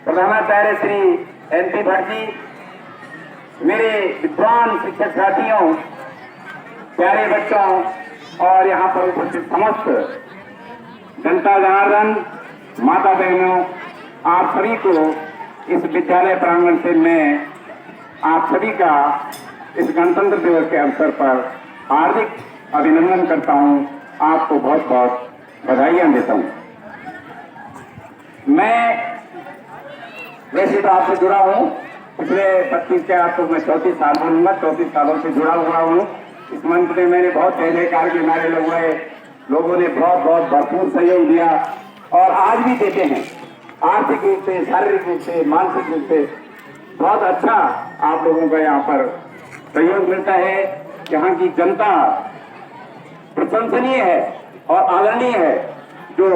प्रधानाचार्य श्री एन.पी. भट्ट जी, मेरे विद्वान शिक्षक साथियों, प्यारे बच्चों और यहाँ पर उपस्थित समस्त जनता जनार्दन, माता बहनों, आप सभी को इस विद्यालय प्रांगण से मैं आप सभी का इस गणतंत्र दिवस के अवसर पर हार्दिक अभिनंदन करता हूँ। आपको बहुत बहुत बधाइयाँ देता हूँ। मैं वैसे तो आपसे जुड़ा हूँ पिछले 25 के आपको मैं 34 साल बोलूंगा, 34 सालों से जुड़ा हुआ हूँ। इस मंच में मैंने बहुत जय जयकार के नारे लगवाए, लोगों ने बहुत बहुत भरपूर सहयोग दिया और आज भी देते हैं। आर्थिक रूप से, शारीरिक रूप से, मानसिक रूप से बहुत अच्छा आप लोगों का यहाँ पर सहयोग मिलता है। यहाँ की जनता प्रशंसनीय है और आदरणीय है, जो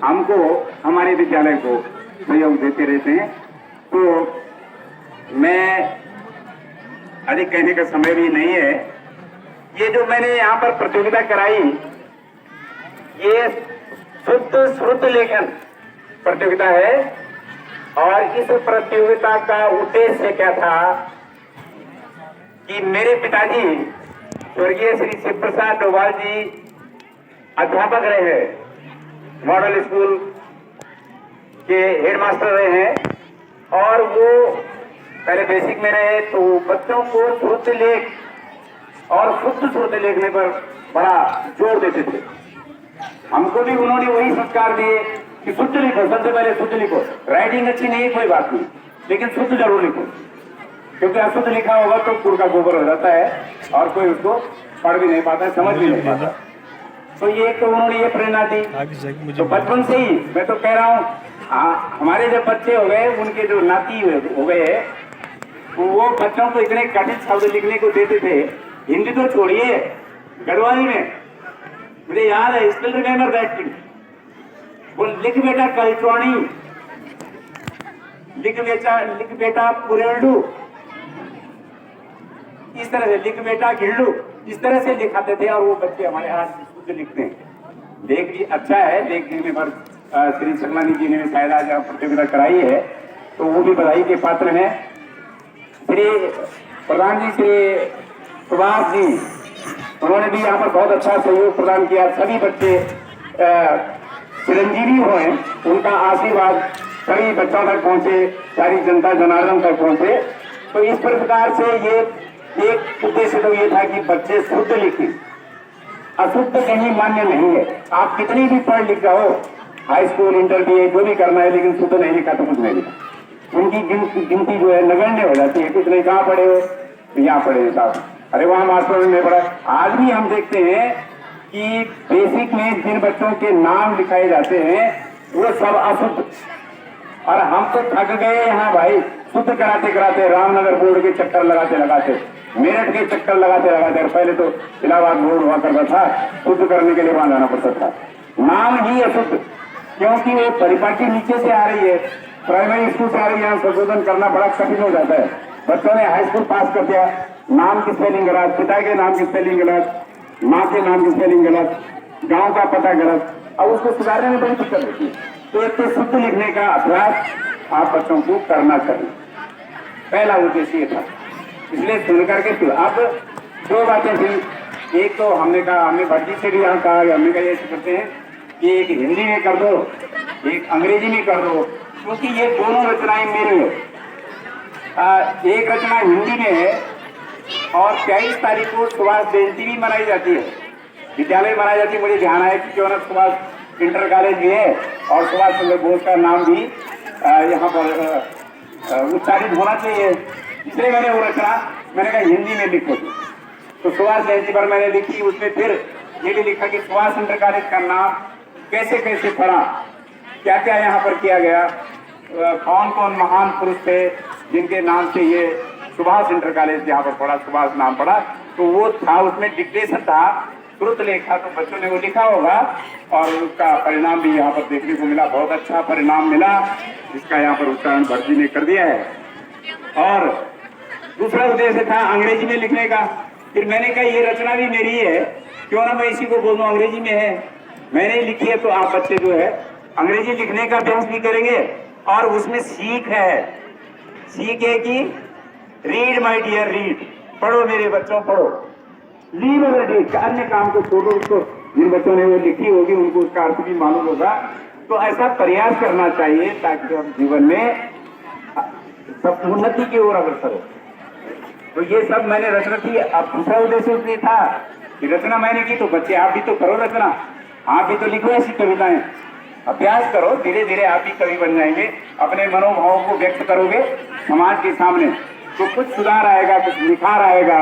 हमको हमारे विद्यालय को सहयोग देते रहते हैं। तो मैं अधिक कहने का समय भी नहीं है। ये जो मैंने यहाँ पर प्रतियोगिता कराई, ये शुद्ध श्रुत लेखन प्रतियोगिता है और इस प्रतियोगिता का उद्देश्य क्या था कि मेरे पिताजी स्वर्गीय श्री शिव प्रसाद डोभाल जी अध्यापक रहे हैं, मॉडल स्कूल के हेडमास्टर रहे हैं और वो पहले बेसिक में रहे, तो बच्चों को श्रुत लेख और शुद्ध श्रुत लिखने पर बड़ा जोर देते थे। हमको भी उन्होंने वही संस्कार दिए कि शुद्ध लिखो, सबसे पहले शुद्ध लिखो। राइटिंग अच्छी नहीं है कोई बात नहीं, लेकिन शुद्ध जरूर लिखो, क्योंकि अशुद्ध लिखा होगा तो कुड़ का गोबर हो जाता है और कोई उसको पढ़ भी नहीं पाता, समझ भी नहीं पाता। तो ये तो उन्होंने ये प्रेरणा दी। तो बचपन से ही मैं तो कह रहा हूँ, हमारे जब बच्चे हो गए, उनके जो नाती हो गए, वो बच्चों को इतने कठिन शब्द लिखने को देते थे। हिंदी तो छोड़िए, गढ़वाली में मुझे याद है, स्टिल रिमेंबर दैट थिंग। वो लिख बेटा कलचौणी, लिख बेटा पुरेलू, इस तरह से लिख बेटा घिल्लू, इस तरह से लिखाते थे और वो बच्चे हमारे आज शुद्ध लिखते हैं। देख भी अच्छा है, देखने पर श्री सकलानी जी ने शायद आज प्रतियोगिता कराई है, तो वो भी बधाई के पात्र हैं। श्री प्रधान जी श्री सुभाष जी, उन्होंने भी यहाँ पर बहुत अच्छा सहयोग प्रदान किया। सभी बच्चे चिरंजीवी हुए, उनका आशीर्वाद सभी बच्चों तक पहुंचे, सारी जनता जनार्दन तक पहुंचे। तो इस प्रकार से ये एक उद्देश्य तो ये था कि बच्चे शुद्ध लिखें, अशुद्ध कहीं मान्य नहीं है। आप कितनी भी पढ़ लिख जाओ, हाई स्कूल, इंटर बीए जो भी करना है, लेकिन शुद्ध नहीं लिखा तो कुछ नहीं लिखा। उनकी गिनती जो है नगण्य हो जाती है। कुछ नहीं, कहाँ पढ़े हो, यहाँ पढ़े हो साहब, अरे वहाँ मास्टर में पढ़ा। आज भी हम देखते हैं कि बेसिक में जिन बच्चों के नाम लिखाए जाते हैं वो सब अशुद्ध, और हम तो थक गए यहाँ भाई, शुद्ध कराते कराते, रामनगर बोर्ड के चक्कर लगाते लगाते, मेरठ के चक्कर लगाते लगाते। पहले तो इलाहाबाद बोर्ड हुआ करता था, शुद्ध करने के लिए वहां जाना पड़ता था। नाम ही अशुद्ध, क्योंकि वो परिपाटी नीचे से आ रही है, प्राइमरी स्कूल से आ रही है, संशोधन करना बड़ा कठिन हो जाता है। बच्चों ने हाई स्कूल पास कर दिया, नाम की स्पेलिंग गलत, पिता के नाम की स्पेलिंग गलत, माँ के नाम की स्पेलिंग गलत, गांव का पता गलत, अब उसको सुधारने में बड़ी दिक्कत होती है। तो एक तो शुद्ध लिखने का अभ्यास आप बच्चों को करना चाहिए, पहला उद्देश्य था। इसलिए सुनकर के अब दो बातें थी। एक तो हमने कहा, हमने भट्ट जी से भी यहाँ कहा, हमने कहा ये करते हैं कि एक हिंदी में कर दो, एक अंग्रेजी में कर दो, क्योंकि ये दोनों रचनाएं मेरी है। एक रचना हिंदी में है और 23 तारीख को सुभाष जयंती भी मनाई जाती है, विद्यालय में मनाई जाती है। मुझे ध्यान है कि क्यों ना सुभाष इंटर कॉलेज भी है और सुभाष चंद्र बोस का नाम भी यहाँ पर उच्चारित होना चाहिए, इसलिए मैंने वो रचना, मैंने कहा हिंदी में लिखो। तो सुभाष जयंती पर मैंने लिखी, उसमें फिर ये भी लिखा कि सुभाष इंटर कॉलेज का नाम कैसे कैसे पड़ा, क्या क्या यहाँ पर किया गया, कौन कौन महान पुरुष थे जिनके नाम से ये सुभाष इंटर कॉलेज यहाँ पर पड़ा, सुभाष नाम पड़ा। तो वो था, उसमें डिक्टेशन था, श्रुत लेखा, तो बच्चों ने वो लिखा होगा और उसका परिणाम भी यहाँ पर देखने को मिला। बहुत अच्छा परिणाम मिला, जिसका यहाँ पर उच्चारण भट्ट जी ने कर दिया है। और दूसरा उद्देश्य था अंग्रेजी में लिखने का। फिर मैंने कहा ये रचना भी मेरी है, क्यों ना मैं इसी को बोल दूं, अंग्रेजी में है, मैंने लिखी है, तो आप बच्चे जो है अंग्रेजी लिखने का अभ्यास भी करेंगे और उसमें सीख है। सीख है कि रीड माय डियर रीड, पढ़ो मेरे बच्चों पढ़ो। लीव अदर डीड, अन्य काम को छोड़ो। उसको जिन बच्चों ने वो लिखी होगी उनको उसका अर्थ भी मालूम होगा। तो ऐसा प्रयास करना चाहिए ताकि हम जीवन में सब उन्नति की ओर अग्रसर हो। तो ये सब मैंने रचना की। अब दूसरा उद्देश्य उसमें था कि रचना मैंने की तो बच्चे आप भी तो करो रचना, आप भी तो लिखो ऐसी कविताएं, अभ्यास करो, धीरे धीरे आप भी कवि बन जाएंगे। अपने मनोभावों को व्यक्त करोगे समाज के सामने तो कुछ सुधार आएगा, कुछ निखार आएगा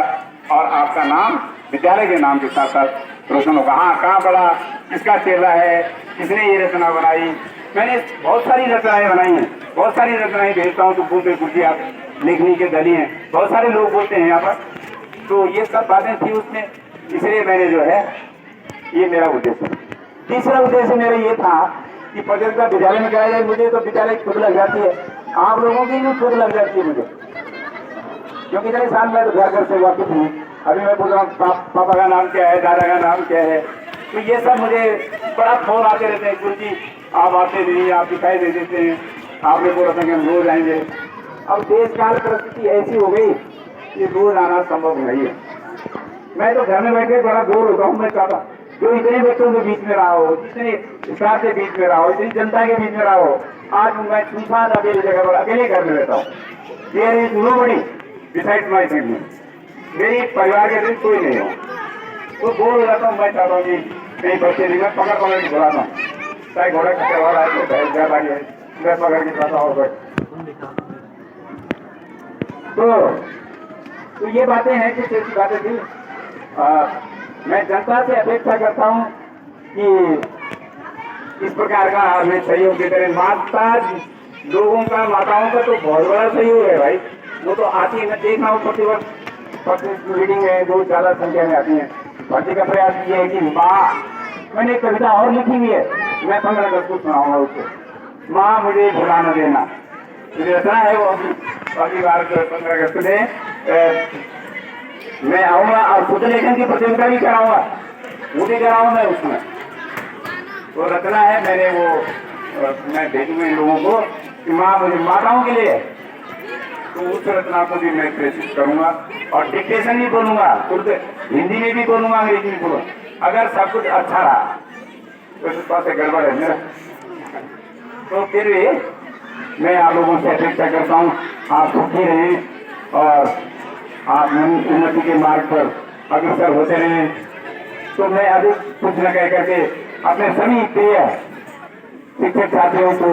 और आपका नाम विद्यालय के नाम के साथ साथ रोशन होगा। हाँ, कहाँ पढ़ा, किसका चेला है, किसने ये रचना बनाई। मैंने बहुत सारी रचनाएं बनाई हैं, बहुत सारी रचनाएं भेजता हूँ तो बोलते कुछ आप लिखने के दली हैं, बहुत सारे लोग बोलते हैं यहाँ पर। तो ये सब बातें थी उसमें, इसलिए मैंने जो है ये मेरा उद्देश्य। तीसरा उद्देश्य मेरा ये था कि प्रतियोगिता विद्यालय में कराई जाए। मुझे तो विद्यालय खुद लग जाती है, आप लोगों की भी खुद लग जाती है मुझे, क्योंकि इतने साल में तो घर से वाकिफ हूँ। अभी मैं बोल रहा हूँ पापा का नाम क्या है, दादा का नाम क्या है, तो ये सब मुझे बड़ा फोन आते रहते हैं, गुरु जी आप आते नहीं, आप दिखाई दे देते हैं, आपने बोला था कि हम रोज आएंगे। अब देश काल परिस्थिति ऐसी हो गई कि रोज आना संभव नहीं है। मैं तो घर में बैठे बड़ा बोर होता हूँ। मैं चाहता जो इतने बच्चों के बीच में रहा हो, जितने स्टाफ के बीच में रहा हो, इतनी जनता के बीच में रहा हो, आज मैं सुनसान अकेले जगह पर अकेले घर में रहता हूँ। There is nobody besides my family, मेरी परिवार के बीच कोई नहीं हो, तो बोर हो जाता हूँ। मैं चाहता हूँ कि कहीं बच्चे नहीं, मैं पकड़ के बुलाता हूँ, चाहे घोड़ा खच्चर वाला है तो भैंस ज्यादा है, मैं पकड़ के खाता हूँ। तो ये बातें हैं, कुछ ऐसी बातें थी। मैं जनता से अपेक्षा करता हूं कि इस प्रकार का हमें सहयोग देते रहे। माता लोगों का, माताओं का तो बहुत बड़ा सहयोग है भाई, वो तो आती है। मैं देख रहा हूँ प्रतिवर्ष मीटिंग में बहुत ज्यादा संख्या में आती है। भर्ती का प्रयास ये है कि माँ, मैंने कविता और लिखी हुई है, मैं 15 अगस्त को सुनाऊंगा उसको, माँ मुझे भुला न देना। रचना है वो अगली बार 15 अगस्त में मैं आऊंगा और खुद लेखन की प्रतियोगिता भी कराऊंगा, वो भी कराऊंगा मैं उसमें। वो रचना है, मैंने वो मैं भेजूंगा इन लोगों को कि माँ मुझे माताओं के लिए, तो उस रचना को भी मैं प्रेषित करूंगा और डिक्टेशन भी बोलूंगा, उर्दू हिंदी में भी बोलूंगा, अंग्रेजी में बोलूंगा। अगर सब कुछ अच्छा रहा तो इस पास से गड़बड़ है मेरा, तो फिर भी मैं आप लोगों से अपेक्षा करता हूँ आप सुखी रहें और आप उन्नति के मार्ग पर अग्रसर होते रहें। तो मैं अधिक कुछ न कह करके अपने सभी प्रिय शिक्षक साथियों को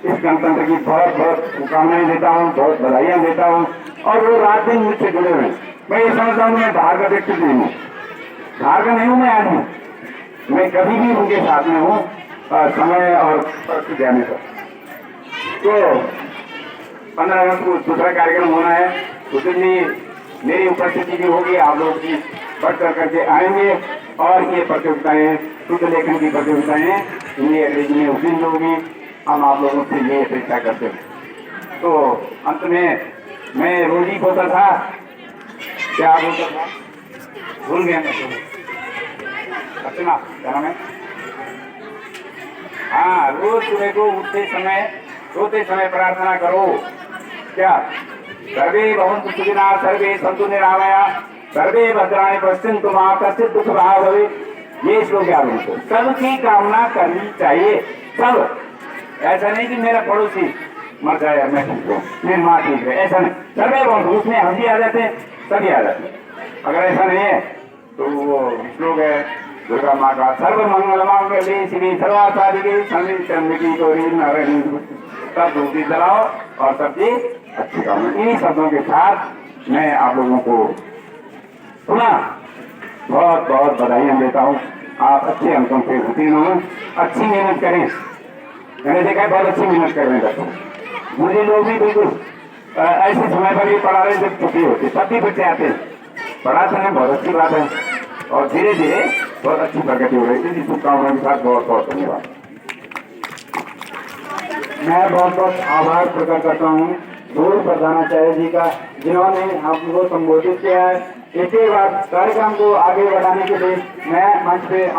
इस गणतंत्र की बहुत बहुत शुभकामनाएं देता हूँ, बहुत बधाइयां देता हूँ। और वो रात दिन मुझसे जुड़े हुए, मैं ये समझता हूँ मैं बाहर का व्यक्ति नहीं हूँ, बाहर का नहीं हूँ, मैं आदमी, मैं कभी भी उनके साथ में हूँ समय और परिस्थिति आने पर। तो 15 अगस्त को दूसरा कार्यक्रम होना है, उस दिन मेरी उपस्थिति भी होगी, आप लोग भी बढ़ चढ़ करके आएंगे और ये प्रतियोगिताएं, शुद्ध लेखन की प्रतियोगिताएं हिंदी अंग्रेजी में उस दिन होगी। हम आप लोगों से ये अपेक्षा करते हैं। तो अंत में मैं रोज ही बोलता था, क्या बोलता था, भूल गया मैं, रचना क्या नाम है, हाँ, रोज सुबह को उठते समय, सोते समय प्रार्थना करो, क्या, सर्वे भवन्तु सुखिनः, सर्वे सन्तु निरामया, सर्वे भद्राणि पश्यन्तु मा कश्चित् दुःख भाग् भवेत्। ये श्लोक याद रखो, सबकी कामना करनी चाहिए, सब। ऐसा नहीं कि मेरा पड़ोसी मर जाए मैं ठीक हूँ, मेरी माँ ठीक है, ऐसा नहीं। सर्वे भवन्तु, उसमें हम भी आ जाते हैं, सभी आ जाते हैं। अगर ऐसा नहीं है तो वो श्लोक है दुर्गा माँ का, सर्व मंगल मांगल्ये शिवे सर्वार्थसाधिके शरण्ये त्र्यंबके गौरी नारायणी, सब धूपी जलाओ और सबकी अच्छी कामना। इन्हीं शब्दों के साथ मैं आप लोगों को पुनः बहुत बहुत बधाइयां देता हूँ। आप अच्छे अंकों से उत्तीर्ण हो, अच्छी मेहनत करें। मैंने देखा है बहुत अच्छी मेहनत कर रहे हैं बच्चे, मुझे लोग भी बिल्कुल ऐसे समय पर भी पढ़ा रहे जब छुट्टी होती, तब भी बच्चे आते हैं। पढ़ाते हैं, बहुत अच्छी बात है और धीरे धीरे बहुत अच्छी प्रगति हो रही थी। शुभकामनाओं के साथ बहुत बहुत धन्यवाद। मैं बहुत बहुत आभार प्रकट करता हूँ गुरु प्रधानाचार्य जी का, जिन्होंने हमको संबोधित किया है। इसके बाद कार्यक्रम को आगे बढ़ाने के लिए मैं मंच पे